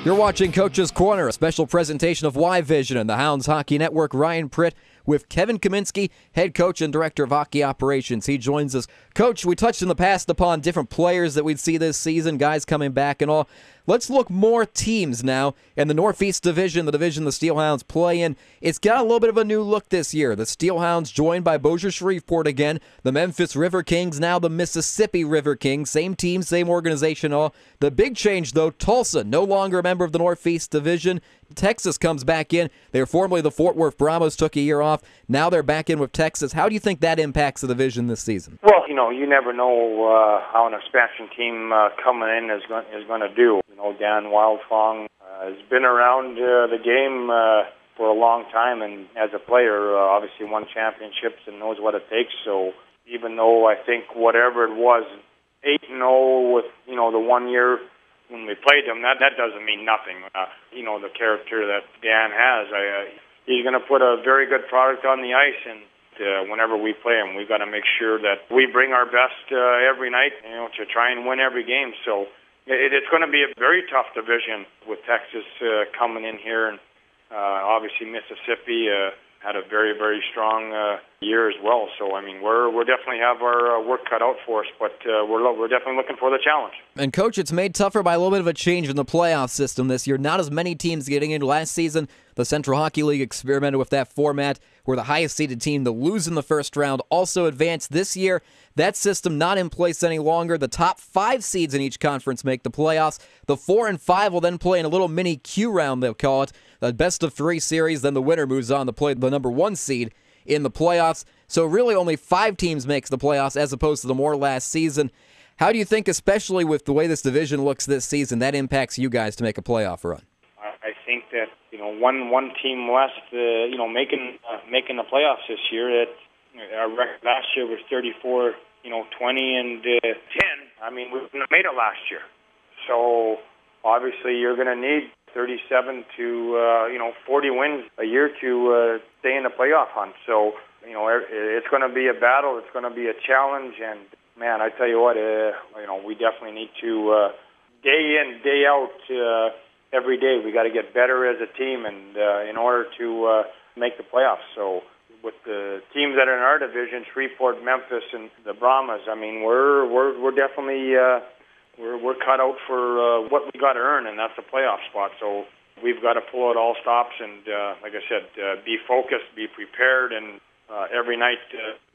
You're watching Coach's Corner, a special presentation of Y-Vision and the Hounds Hockey Network. Ryan Pritt with Kevin Kaminski, head coach and director of hockey operations. He joins us. Coach, we touched in the past upon different players that we'd see this season, guys coming back and all. Let's look more teams now in the Northeast Division, the division the Steelhounds play in. It's got a little bit of a new look this year. The Steelhounds joined by Bossier-Shreveport again, the Memphis River Kings, now the Mississippi River Kings. Same team, same organization, all. The big change, though, Tulsa, no longer a member of the Northeast Division. Texas comes back in. They were formerly the Fort Worth Brahmas, took a year off. Now they're back in with Texas. How do you think that impacts the division this season? Well, you never know how an expansion team coming in is going to do. Dan Wildfong has been around the game for a long time, and as a player, obviously won championships and knows what it takes. So even though I think whatever it was, 8-0 with the 1 year when we played them, that doesn't mean nothing. The character that Dan has, he's going to put a very good product on the ice, and whenever we play him, we've got to make sure that we bring our best every night, to try and win every game. So it's going to be a very tough division with Texas coming in here, and obviously Mississippi had a very, very strong year as well. So, we're definitely have our work cut out for us, but we're definitely looking for the challenge. And, Coach, it's made tougher by a little bit of a change in the playoff system this year. Not as many teams getting in. Last season, the Central Hockey League experimented with that format where the highest-seeded team to lose in the first round also advanced. This year, that system not in place any longer. The top 5 seeds in each conference make the playoffs. The 4 and 5 will then play in a little mini Q round, they'll call it. The best-of-3 series, then the winner moves on to play the number 1 seed in the playoffs. So really only 5 teams makes the playoffs as opposed to the more last season. How do you think, especially with the way this division looks this season, that impacts you guys to make a playoff run? I think that one team less making the playoffs this year. Our record last year was 34, 20 and 10. We wouldn't have made it last year. So obviously you're going to need 37 to 40 wins a year to stay in the playoff hunt. So it's going to be a battle. It's going to be a challenge. And man, I tell you what, we definitely need to day in, day out. Every day we got to get better as a team, and in order to make the playoffs. So with the teams that are in our division, Shreveport, Memphis, and the Brahmas, we're definitely we're cut out for what we got to earn, and that's a playoff spot. So we've got to pull out all stops, and like I said, be focused, be prepared, and every night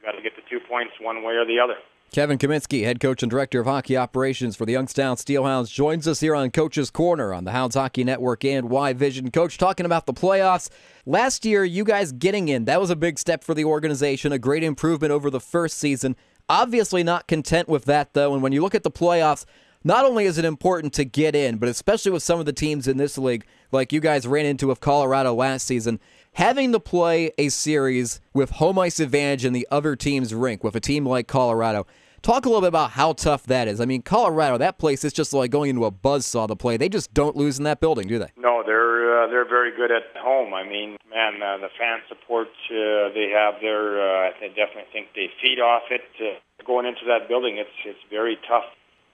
got to get the 2 points one way or the other. Kevin Kaminski, head coach and director of hockey operations for the Youngstown Steelhounds, joins us here on Coach's Corner on the Hounds Hockey Network and Y-Vision. Coach, talking about the playoffs. Last year, you guys getting in, that was a big step for the organization, a great improvement over the first season. Obviously not content with that, though, and when you look at the playoffs, not only is it important to get in, but especially with some of the teams in this league, like you guys ran into with Colorado last season, having to play a series with home ice advantage in the other team's rink with a team like Colorado. Talk a little bit about how tough that is. Colorado, that place is just like going into a buzzsaw to play. They just don't lose in that building, do they? No, they're very good at home. The fan support they have there, I definitely think they feed off it. Going into that building, it's very tough.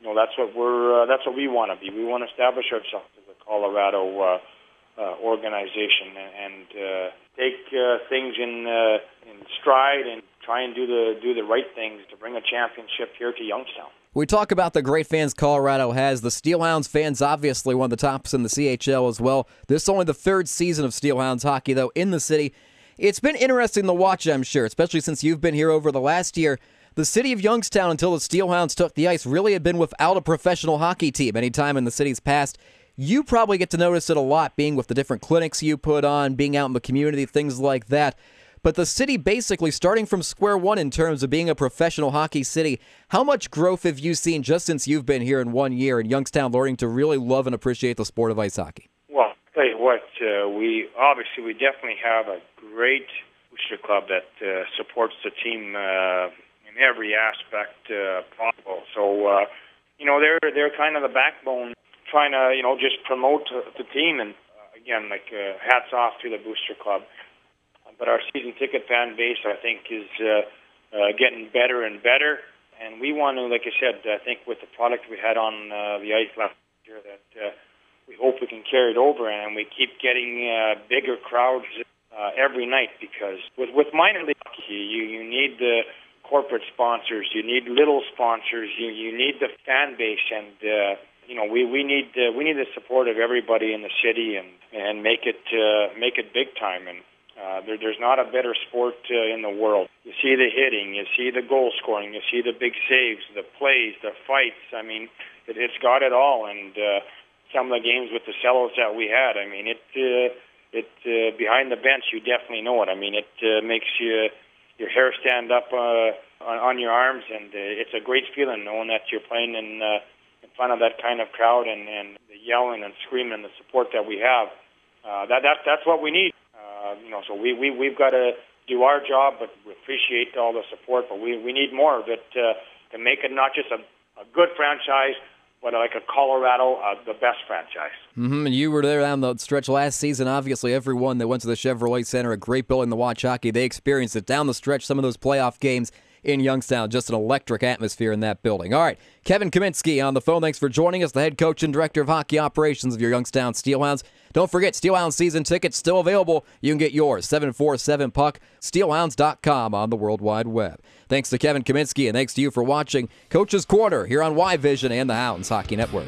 That's what we want to be. We want to establish ourselves as a Colorado organization and take things in stride and try and do the right things to bring a championship here to Youngstown. We talk about the great fans Colorado has. The Steelhounds fans, obviously one of the tops in the CHL as well. This is only the 3rd season of Steelhounds hockey, though, in the city. It's been interesting to watch, I'm sure, especially since you've been here over the last year. The city of Youngstown, until the Steelhounds took the ice, really had been without a professional hockey team any time in the city's past. You probably get to notice it a lot, being with the different clinics you put on, being out in the community, things like that. But the city basically starting from square one in terms of being a professional hockey city. How much growth have you seen just since you've been here in 1 year in Youngstown learning to really love and appreciate the sport of ice hockey? Well, I'll tell you what, we definitely have a great booster club that supports the team in every aspect possible. So, they're kind of the backbone, trying to, just promote the team. And again, hats off to the booster club. But our season ticket fan base, I think, is getting better and better. And we want to, like I said, I think with the product we had on the ice last year, that we hope we can carry it over, and we keep getting bigger crowds every night, because with minor league hockey, you need the corporate sponsors, you need little sponsors, you need the fan base, and we need the support of everybody in the city, and make it big time. And there's not a better sport in the world. You see the hitting, you see the goal scoring, you see the big saves, the plays, the fights. I mean, it's got it all. And some of the games with the sellouts that we had, I mean, it behind the bench, you definitely know it. I mean, it makes your hair stand up on your arms, and it's a great feeling knowing that you're playing in front of that kind of crowd, and the yelling and screaming and the support that we have. That's what we need. So we've got to do our job, but we appreciate all the support, but we need more of it to make it not just a good franchise, but like a Colorado, the best franchise. And you were there down the stretch last season. Obviously, everyone that went to the Chevrolet Center, a great building to watch hockey, they experienced it down the stretch, some of those playoff games in Youngstown. Just an electric atmosphere in that building. All right, Kevin Kaminski on the phone. Thanks for joining us, the head coach and director of hockey operations of your Youngstown Steelhounds. Don't forget, Steelhounds season tickets still available. You can get yours, 747-PUCK, steelhounds.com on the World Wide Web. Thanks to Kevin Kaminski, and thanks to you for watching Coach's Corner here on Y Vision and the Hounds Hockey Network.